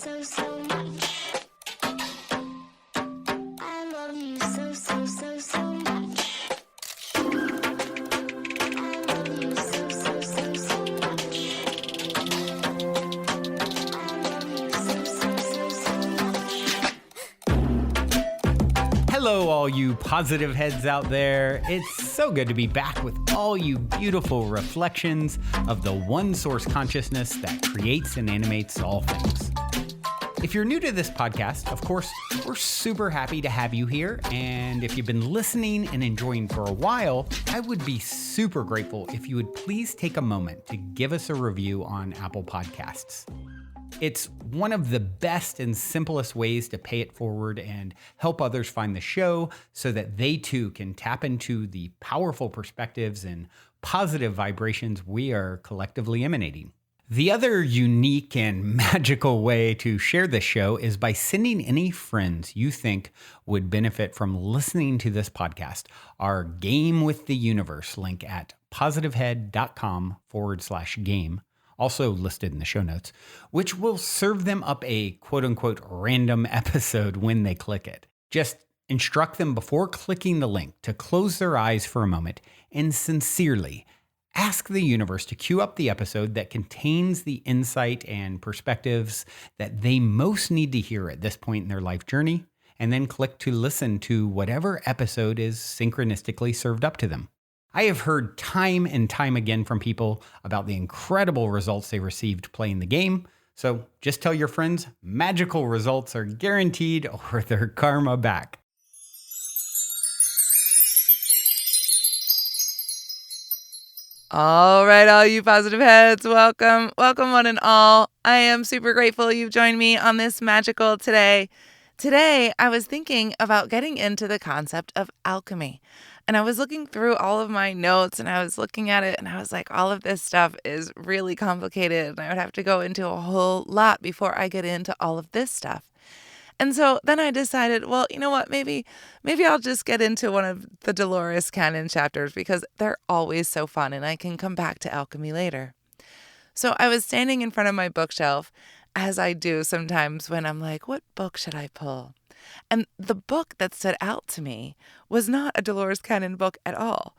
so much. I love you so much. I love you so much. I love you so much. Hello, all you positive heads out there. It's so good to be back with all you beautiful reflections of the one source consciousness that creates and animates all things. If you're new to this podcast, of course, we're super happy to have you here. And if you've been listening and enjoying for a while, I would be super grateful if you would please take a moment to give us a review on Apple Podcasts. It's one of the best and simplest ways to pay it forward and help others find the show so that they too can tap into the powerful perspectives and positive vibrations we are collectively emanating. The other unique and magical way to share this show is by sending any friends you think would benefit from listening to this podcast our Game with the Universe link at positivehead.com/game. Also listed in the show notes, which will serve them up a quote-unquote random episode when they click it. Just instruct them before clicking the link to close their eyes for a moment and sincerely ask the universe to cue up the episode that contains the insight and perspectives that they most need to hear at this point in their life journey, and then click to listen to whatever episode is synchronistically served up to them. I have heard time and time again from people about the incredible results they received playing the game. So just tell your friends magical results are guaranteed or their karma back. All right, all you positive heads, welcome one and all. I am super grateful you've joined me on this magical today. Today, I was thinking about getting into the concept of alchemy. And I was looking through all of my notes and I was looking at it and I was like, all of this stuff is really complicated and I would have to go into a whole lot before I get into all of this stuff. And so then I decided, well, you know what, maybe I'll just get into one of the Dolores canon chapters because they're always so fun and I can come back to alchemy later. So I was standing in front of my bookshelf, as I do sometimes when I'm like, what book should I pull? And the book that stood out to me was not a Dolores Cannon book at all.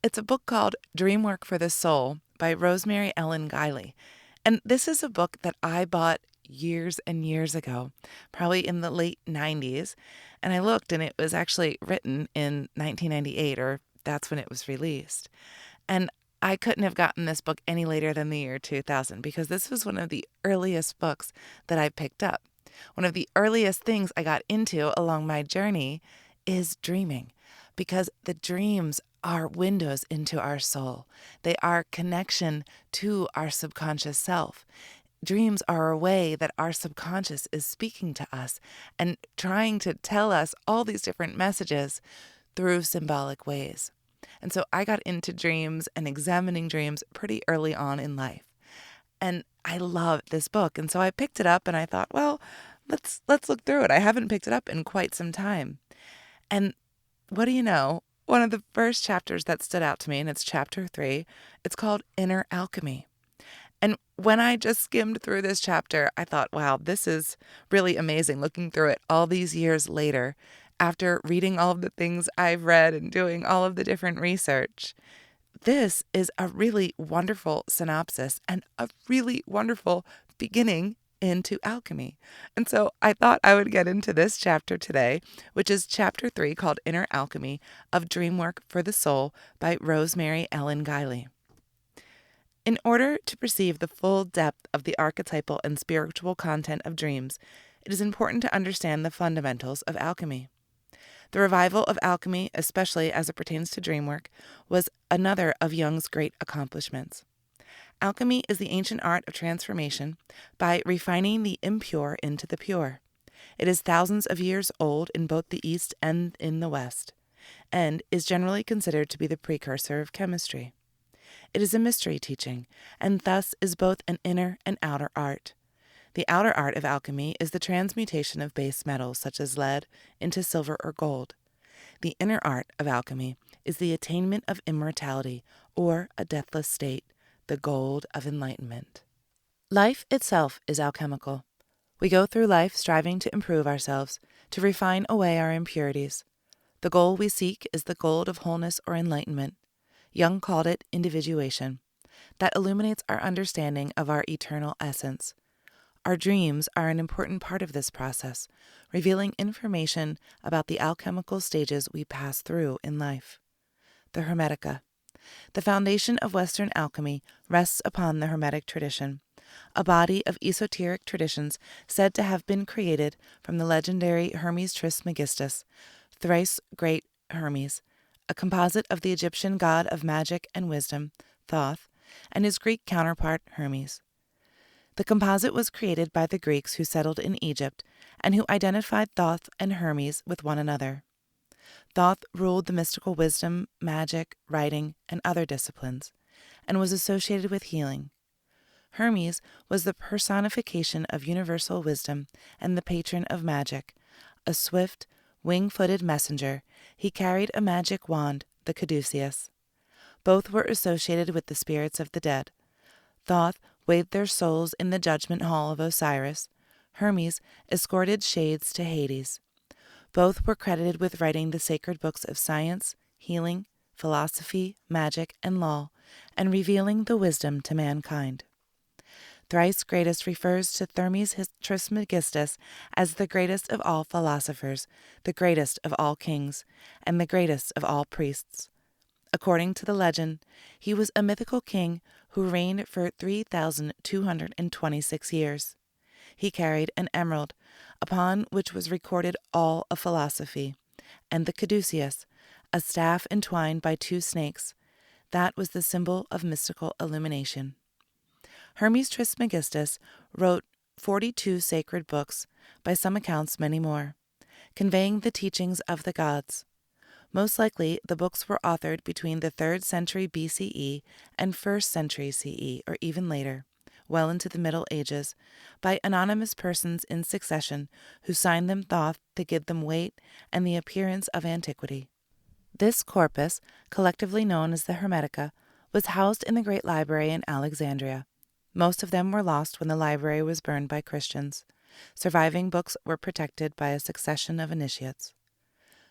It's a book called Dreamwork for the Soul by Rosemary Ellen Guiley. And this is a book that I bought years and years ago, probably in the late 90s. And I looked and it was actually written in 1998, or that's when it was released. And I couldn't have gotten this book any later than the year 2000 because this was one of the earliest books that I picked up. One of the earliest things I got into along my journey is dreaming, because the dreams are windows into our soul. They are connection to our subconscious self. Dreams are a way that our subconscious is speaking to us and trying to tell us all these different messages through symbolic ways. And so I got into dreams and examining dreams pretty early on in life. And I love this book. And so I picked it up and I thought, well, let's look through it. I haven't picked it up in quite some time. And what do you know? One of the first chapters that stood out to me, and it's chapter 3, it's called Inner Alchemy. And when I just skimmed through this chapter, I thought, wow, this is really amazing. Looking through it all these years later, after reading all of the things I've read and doing all of the different research, this is a really wonderful synopsis and a really wonderful beginning into alchemy. And so I thought I would get into this chapter today, which is chapter 3 called Inner Alchemy of Dreamwork for the Soul by Rosemary Ellen Guiley. In order to perceive the full depth of the archetypal and spiritual content of dreams, it is important to understand the fundamentals of alchemy. The revival of alchemy, especially as it pertains to dreamwork, was another of Jung's great accomplishments. Alchemy is the ancient art of transformation by refining the impure into the pure. It is thousands of years old in both the East and in the West, and is generally considered to be the precursor of chemistry. It is a mystery teaching, and thus is both an inner and outer art. The outer art of alchemy is the transmutation of base metals such as lead into silver or gold. The inner art of alchemy is the attainment of immortality, or a deathless state, the gold of enlightenment. Life itself is alchemical. We go through life striving to improve ourselves, to refine away our impurities. The goal we seek is the goal of wholeness or enlightenment. Jung called it individuation. That illuminates our understanding of our eternal essence. Our dreams are an important part of this process, revealing information about the alchemical stages we pass through in life. The Hermetica. The foundation of Western alchemy rests upon the Hermetic tradition, a body of esoteric traditions said to have been created from the legendary Hermes Trismegistus, thrice great Hermes, a composite of the Egyptian god of magic and wisdom, Thoth, and his Greek counterpart, Hermes. The composite was created by the Greeks who settled in Egypt and who identified Thoth and Hermes with one another. Thoth ruled the mystical wisdom, magic, writing, and other disciplines, and was associated with healing. Hermes was the personification of universal wisdom and the patron of magic. A swift, wing-footed messenger, he carried a magic wand, the caduceus. Both were associated with the spirits of the dead. Thoth weighed their souls in the judgment hall of Osiris. Hermes escorted shades to Hades. Both were credited with writing the sacred books of science, healing, philosophy, magic, and law, and revealing the wisdom to mankind. Thrice greatest refers to Hermes Trismegistus as the greatest of all philosophers, the greatest of all kings, and the greatest of all priests. According to the legend, he was a mythical king who reigned for 3,226 years. He carried an emerald, upon which was recorded all of philosophy, and the caduceus, a staff entwined by two snakes. That was the symbol of mystical illumination. Hermes Trismegistus wrote 42 sacred books, by some accounts many more, conveying the teachings of the gods. Most likely, the books were authored between the 3rd century BCE and 1st century CE, or even later, well into the Middle Ages, by anonymous persons in succession who signed them Thoth to give them weight and the appearance of antiquity. This corpus, collectively known as the Hermetica, was housed in the Great Library in Alexandria. Most of them were lost when the library was burned by Christians. Surviving books were protected by a succession of initiates.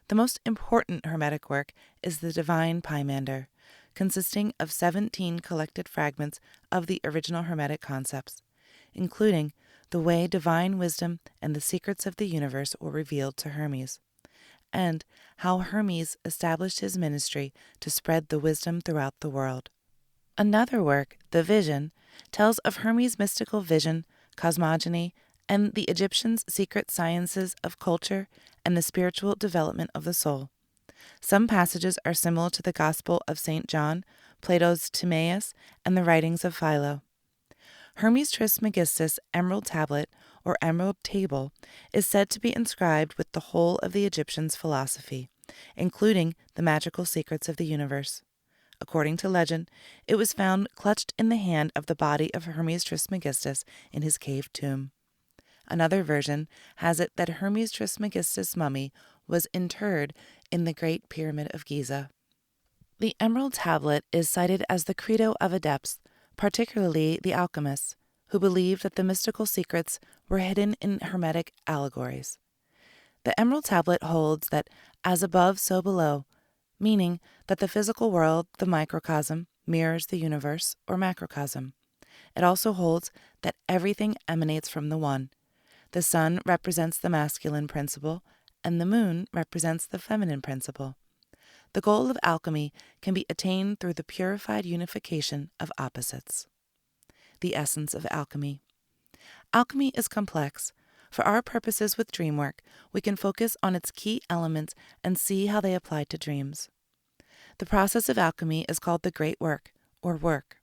The most important Hermetic work is the Divine Pymander, consisting of 17 collected fragments of the original Hermetic concepts, including the way divine wisdom and the secrets of the universe were revealed to Hermes, and how Hermes established his ministry to spread the wisdom throughout the world. Another work, The Vision, tells of Hermes' mystical vision, cosmogony, and the Egyptians' secret sciences of culture and the spiritual development of the soul. Some passages are similar to the Gospel of St. John, Plato's Timaeus, and the writings of Philo. Hermes Trismegistus' emerald tablet, or emerald table, is said to be inscribed with the whole of the Egyptians' philosophy, including the magical secrets of the universe. According to legend, it was found clutched in the hand of the body of Hermes Trismegistus in his cave tomb. Another version has it that Hermes Trismegistus' mummy was interred in the Great Pyramid of Giza. The emerald tablet is cited as the credo of adepts, particularly the alchemists, who believed that the mystical secrets were hidden in Hermetic allegories. The emerald tablet holds that as above, so below, meaning that the physical world, the microcosm, mirrors the universe, or macrocosm. It also holds that everything emanates from the One. The sun represents the masculine principle, and the moon represents the feminine principle. The goal of alchemy can be attained through the purified unification of opposites. The essence of alchemy. Alchemy is complex. For our purposes with Dreamwork, we can focus on its key elements and see how they apply to dreams. The process of alchemy is called the Great Work, or work.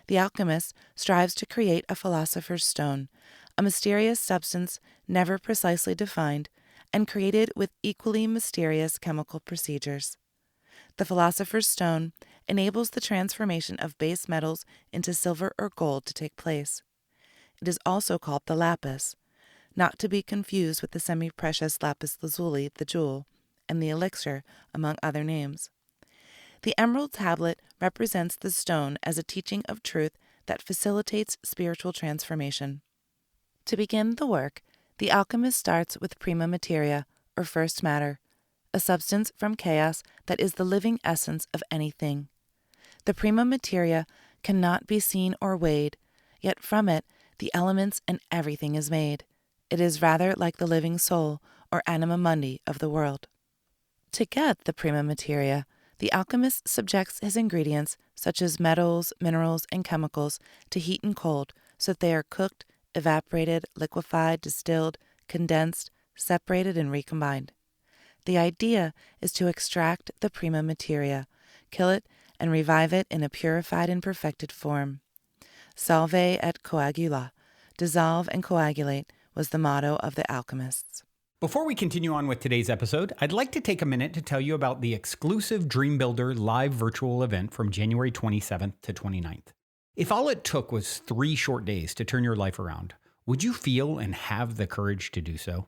The alchemist strives to create a philosopher's stone, a mysterious substance never precisely defined, and created with equally mysterious chemical procedures. The philosopher's stone enables the transformation of base metals into silver or gold to take place. It is also called the lapis, not to be confused with the semi-precious lapis lazuli, the jewel, and the elixir, among other names. The emerald tablet represents the stone as a teaching of truth that facilitates spiritual transformation. To begin the work, the alchemist starts with prima materia, or first matter, a substance from chaos that is the living essence of anything. The prima materia cannot be seen or weighed, yet from it the elements and everything is made. It is rather like the living soul, or anima mundi, of the world. To get the prima materia, the alchemist subjects his ingredients, such as metals, minerals, and chemicals, to heat and cold, so that they are cooked, evaporated, liquefied, distilled, condensed, separated, and recombined. The idea is to extract the prima materia, kill it, and revive it in a purified and perfected form. Salve et coagula, dissolve and coagulate, was the motto of the alchemists. Before we continue on with today's episode, I'd like to take a minute to tell you about the exclusive Dream Builder live virtual event from January 27th to 29th. If all it took was 3 short days to turn your life around, would you feel and have the courage to do so?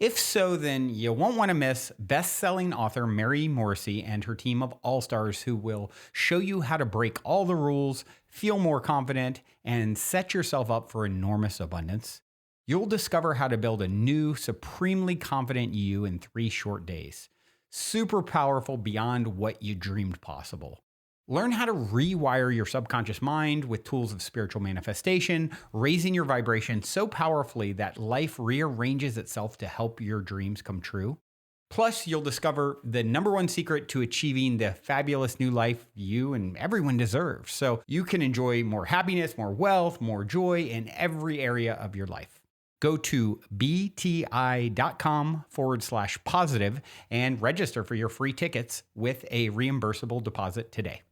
If so, then you won't want to miss best-selling author Mary Morrissey and her team of all-stars who will show you how to break all the rules, feel more confident, and set yourself up for enormous abundance. You'll discover how to build a new, supremely confident you in 3 short days. Super powerful beyond what you dreamed possible. Learn how to rewire your subconscious mind with tools of spiritual manifestation, raising your vibration so powerfully that life rearranges itself to help your dreams come true. Plus, you'll discover the #1 secret to achieving the fabulous new life you and everyone deserves, so you can enjoy more happiness, more wealth, more joy in every area of your life. Go to bti.com/positive and register for your free tickets with a reimbursable deposit today.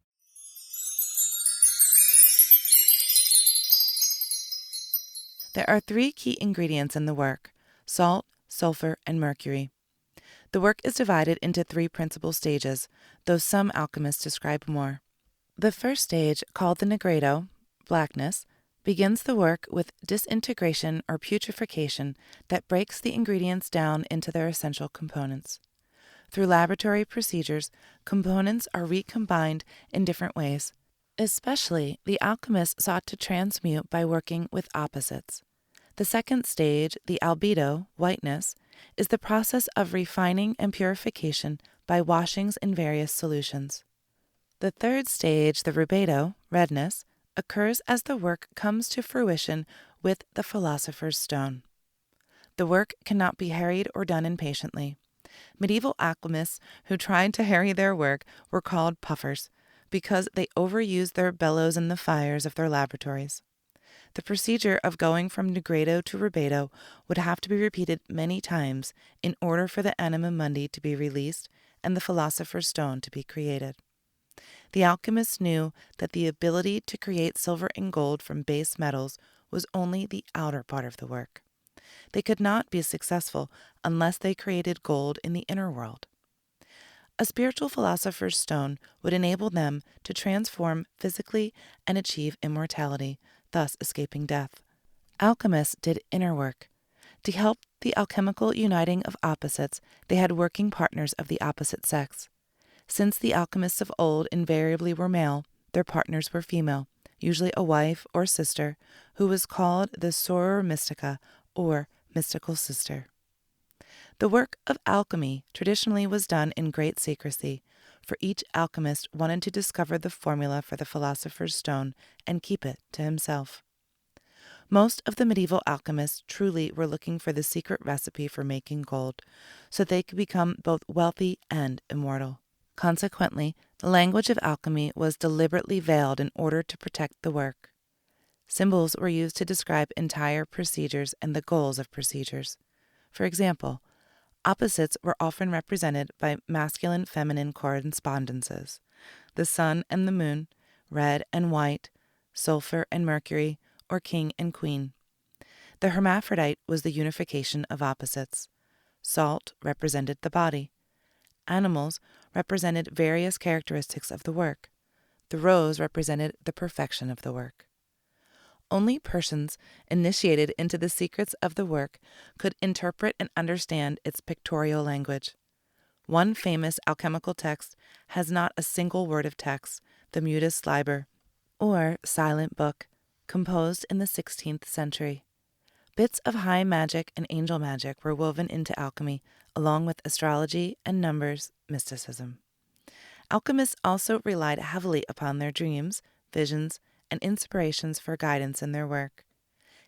There are 3 key ingredients in the work: salt, sulfur, and mercury. The work is divided into 3 principal stages, though some alchemists describe more. The first stage, called the negredo, blackness, begins the work with disintegration or putrefaction that breaks the ingredients down into their essential components. Through laboratory procedures, components are recombined in different ways. Especially, the alchemists sought to transmute by working with opposites. The second stage, the albedo, whiteness, is the process of refining and purification by washings in various solutions. The third stage, the rubedo, redness, occurs as the work comes to fruition with the philosopher's stone. The work cannot be harried or done impatiently. Medieval alchemists who tried to harry their work were called puffers, because they overused their bellows in the fires of their laboratories. The procedure of going from negredo to rubedo would have to be repeated many times in order for the anima mundi to be released and the philosopher's stone to be created. The alchemists knew that the ability to create silver and gold from base metals was only the outer part of the work. They could not be successful unless they created gold in the inner world. A spiritual philosopher's stone would enable them to transform physically and achieve immortality, thus escaping death. Alchemists did inner work. To help the alchemical uniting of opposites, they had working partners of the opposite sex. Since the alchemists of old invariably were male, their partners were female, usually a wife or sister, who was called the soror mystica, or mystical sister. The work of alchemy traditionally was done in great secrecy, for each alchemist wanted to discover the formula for the philosopher's stone and keep it to himself. Most of the medieval alchemists truly were looking for the secret recipe for making gold, so they could become both wealthy and immortal. Consequently, the language of alchemy was deliberately veiled in order to protect the work. Symbols were used to describe entire procedures and the goals of procedures. For example, opposites were often represented by masculine-feminine correspondences: the sun and the moon, red and white, sulfur and mercury, or king and queen. The hermaphrodite was the unification of opposites. Salt represented the body. Animals represented various characteristics of the work. The rose represented the perfection of the work. Only persons initiated into the secrets of the work could interpret and understand its pictorial language. One famous alchemical text has not a single word of text, the Mutus Liber, or silent book, composed in the 16th century. Bits of high magic and angel magic were woven into alchemy, along with astrology and numbers mysticism. Alchemists also relied heavily upon their dreams, visions, and inspirations for guidance in their work.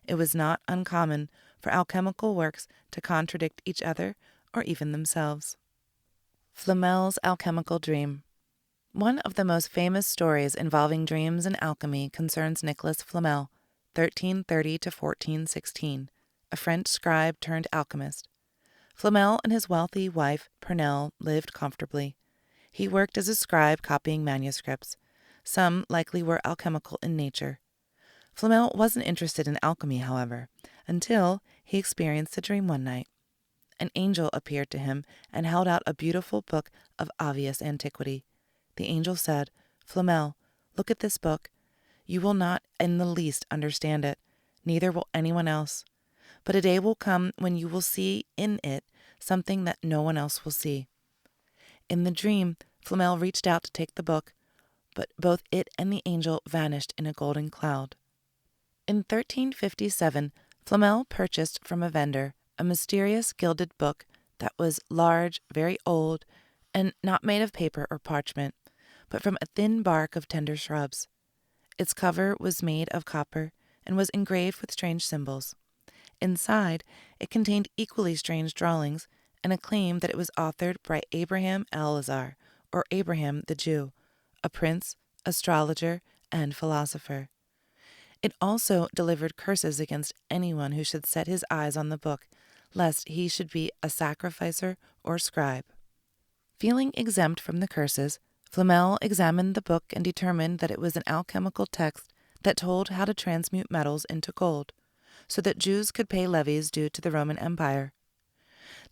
It was not uncommon for alchemical works to contradict each other or even themselves. Flamel's alchemical dream. One of the most famous stories involving dreams and alchemy concerns Nicholas Flamel, 1330 to 1416, a French scribe turned alchemist. Flamel and his wealthy wife, Pernelle, lived comfortably. He worked as a scribe copying manuscripts. Some likely were alchemical in nature. Flamel wasn't interested in alchemy, however, until he experienced a dream one night. An angel appeared to him and held out a beautiful book of obvious antiquity. The angel said, "Flamel, look at this book. You will not in the least understand it, neither will anyone else. But a day will come when you will see in it something that no one else will see." In the dream, Flamel reached out to take the book, but both it and the angel vanished in a golden cloud. In 1357, Flamel purchased from a vendor a mysterious gilded book that was large, very old, and not made of paper or parchment, but from a thin bark of tender shrubs. Its cover was made of copper and was engraved with strange symbols. Inside, it contained equally strange drawings and a claim that it was authored by Abraham Elazar, or Abraham the Jew, a prince, astrologer, and philosopher. It also delivered curses against anyone who should set his eyes on the book, lest he should be a sacrificer or scribe. Feeling exempt from the curses, Flamel examined the book and determined that it was an alchemical text that told how to transmute metals into gold, so that Jews could pay levies due to the Roman Empire.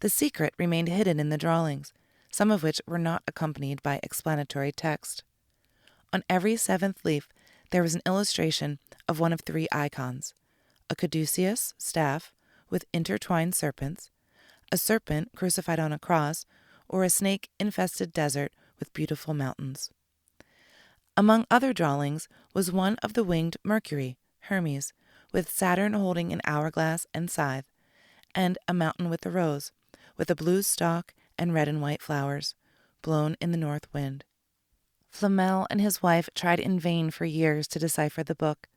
The secret remained hidden in the drawings, some of which were not accompanied by explanatory text. On every seventh leaf there was an illustration of one of three icons: a caduceus staff with intertwined serpents, a serpent crucified on a cross, or a snake-infested desert with beautiful mountains. Among other drawings was one of the winged Mercury, Hermes, with Saturn holding an hourglass and scythe, and a mountain with a rose, with a blue stalk and red and white flowers, blown in the north wind. Flamel and his wife tried in vain for years to decipher the book.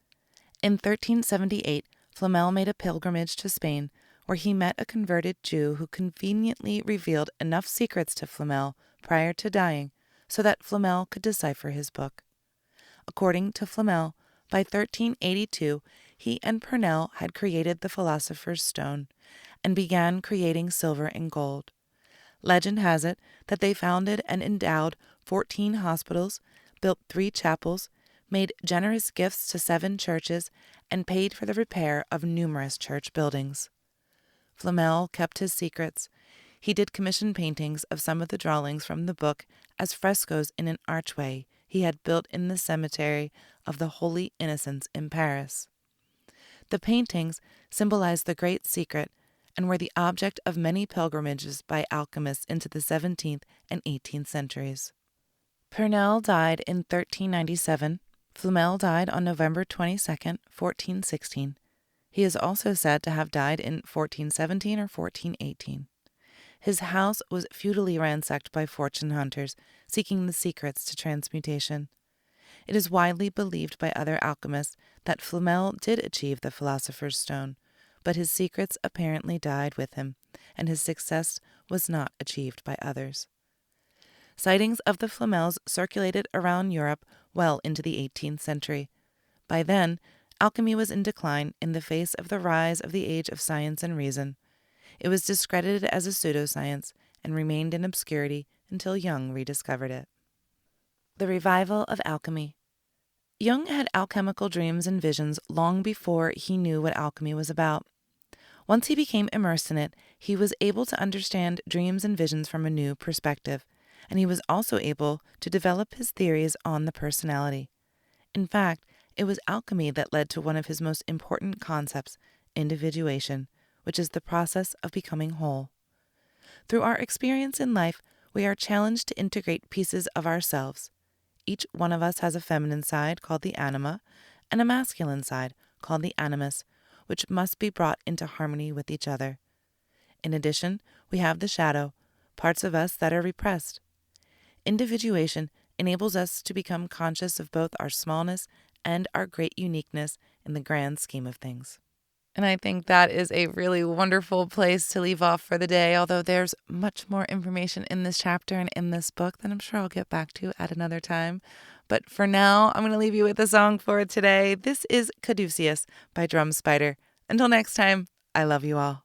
In 1378, Flamel made a pilgrimage to Spain, where he met a converted Jew who conveniently revealed enough secrets to Flamel prior to dying so that Flamel could decipher his book. According to Flamel, by 1382, he and Pernelle had created the Philosopher's Stone and began creating silver and gold. Legend has it that they founded and endowed 14 hospitals, built 3 chapels, made generous gifts to 7 churches, and paid for the repair of numerous church buildings. Flamel kept his secrets. He did commission paintings of some of the drawings from the book as frescoes in an archway he had built in the cemetery of the Holy Innocents in Paris. The paintings symbolized the great secret and were the object of many pilgrimages by alchemists into the 17th and 18th centuries. Pernelle died in 1397. Flamel died on November 22, 1416. He is also said to have died in 1417 or 1418. His house was futilely ransacked by fortune hunters seeking the secrets to transmutation. It is widely believed by other alchemists that Flamel did achieve the Philosopher's Stone, but his secrets apparently died with him, and his success was not achieved by others. Sightings of the Flamels circulated around Europe well into the 18th century. By then, alchemy was in decline in the face of the rise of the age of science and reason. It was discredited as a pseudoscience and remained in obscurity until Jung rediscovered it. The revival of alchemy. Jung had alchemical dreams and visions long before he knew what alchemy was about. Once he became immersed in it, he was able to understand dreams and visions from a new perspective, and he was also able to develop his theories on the personality. In fact, it was alchemy that led to one of his most important concepts, individuation, which is the process of becoming whole. Through our experience in life, we are challenged to integrate pieces of ourselves. Each one of us has a feminine side called the anima and a masculine side called the animus, which must be brought into harmony with each other. In addition, we have the shadow, parts of us that are repressed. Individuation enables us to become conscious of both our smallness and our great uniqueness in the grand scheme of things. And I think that is a really wonderful place to leave off for the day, although there's much more information in this chapter and in this book that I'm sure I'll get back to at another time. But for now, I'm going to leave you with a song for today. This is Caduceus by Drum Spider. Until next time, I love you all.